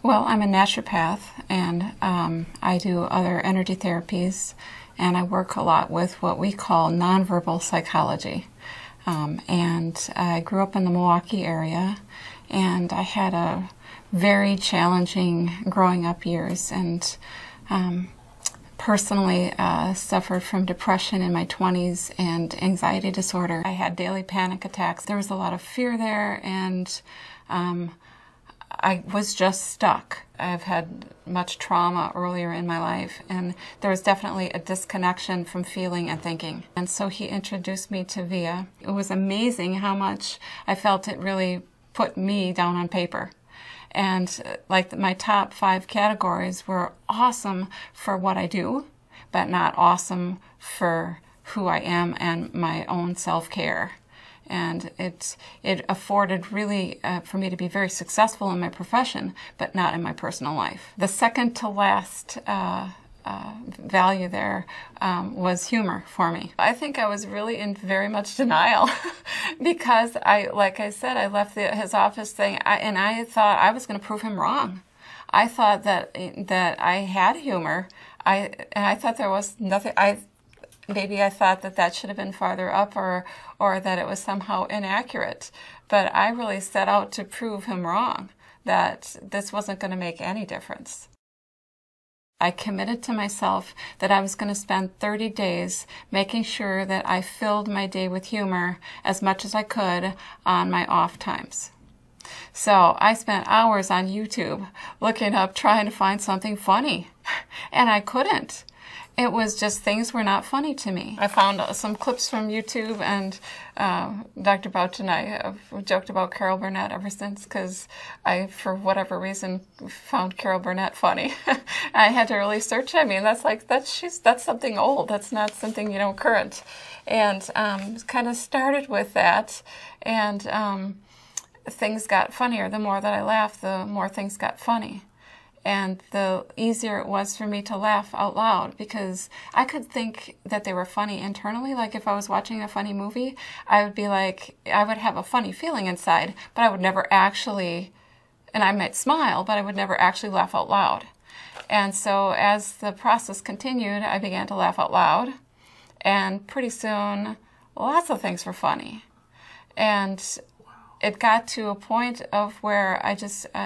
Well, I'm a naturopath, and I do other energy therapies, and I work a lot with what we call nonverbal psychology. And I grew up in the Milwaukee area, and I had a very challenging growing up years, and personally suffered from depression in my 20s and anxiety disorder. I had daily panic attacks. There was a lot of fear there, and I was just stuck. I've had much trauma earlier in my life, and there was definitely a disconnection from feeling and thinking. And so he introduced me to VIA. It was amazing how much I felt it really put me down on paper. And like my top 5 categories were awesome for what I do, but not awesome for who I am and my own self-care. And it afforded really for me to be very successful in my profession, but not in my personal life. The second to last value there was humor for me. I think I was really in very much denial because like I said, I left his office thing, and I thought I was going to prove him wrong. I thought that I had humor. I thought there was nothing. Maybe I thought that should have been farther up, or that it was somehow inaccurate. But I really set out to prove him wrong, that this wasn't going to make any difference. I committed to myself that I was going to spend 30 days making sure that I filled my day with humor as much as I could on my off times. So I spent hours on YouTube looking up, trying to find something funny, and I couldn't. It was just things were not funny to me. I found some clips from YouTube, and Dr. Bouch and I have joked about Carol Burnett ever since, because I, for whatever reason, found Carol Burnett funny. I had to really search. I mean, that's something old. That's not something, current. And kind of started with that, and things got funnier. The more that I laughed, the more things got funny. And the easier it was for me to laugh out loud, because I could think that they were funny internally. Like if I was watching a funny movie, I would be like, I would have a funny feeling inside, but I would never actually, and I might smile, but I would never actually laugh out loud. And so as the process continued, I began to laugh out loud, and pretty soon lots of things were funny. And it got to a point of where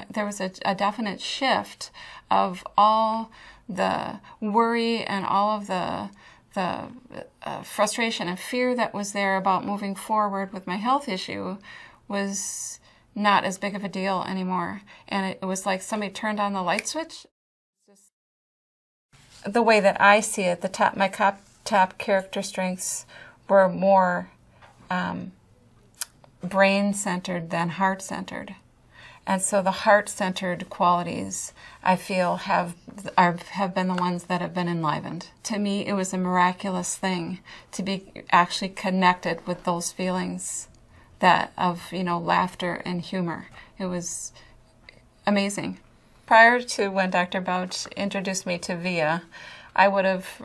there was a definite shift of all the worry and all of the frustration and fear that was there about moving forward with my health issue was not as big of a deal anymore. And it was like somebody turned on the light switch. The way that I see it, my top character strengths were more brain-centered than heart-centered. And so the heart-centered qualities, I feel, have been the ones that have been enlivened. To me, it was a miraculous thing to be actually connected with those feelings of laughter and humor. It was amazing. Prior to when Dr. Bouch introduced me to VIA, I would have,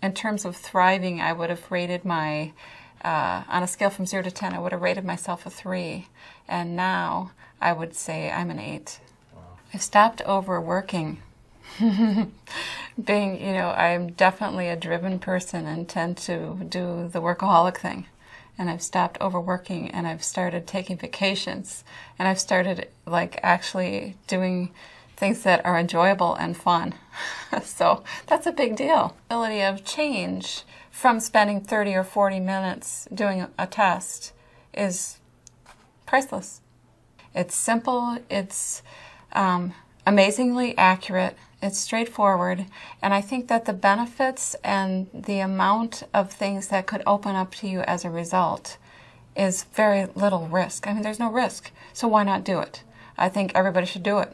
in terms of thriving, I would have rated my on a scale from 0 to 10, I would have rated myself a 3, and now I would say I'm an 8. Wow. I've stopped overworking. I'm definitely a driven person and tend to do the workaholic thing. And I've stopped overworking, and I've started taking vacations, and I've started actually doing things that are enjoyable and fun. So that's a big deal. Ability of change from spending 30 or 40 minutes doing a test is priceless. It's simple, it's amazingly accurate, it's straightforward, and I think that the benefits and the amount of things that could open up to you as a result is very little risk. I mean, there's no risk, so why not do it? I think everybody should do it.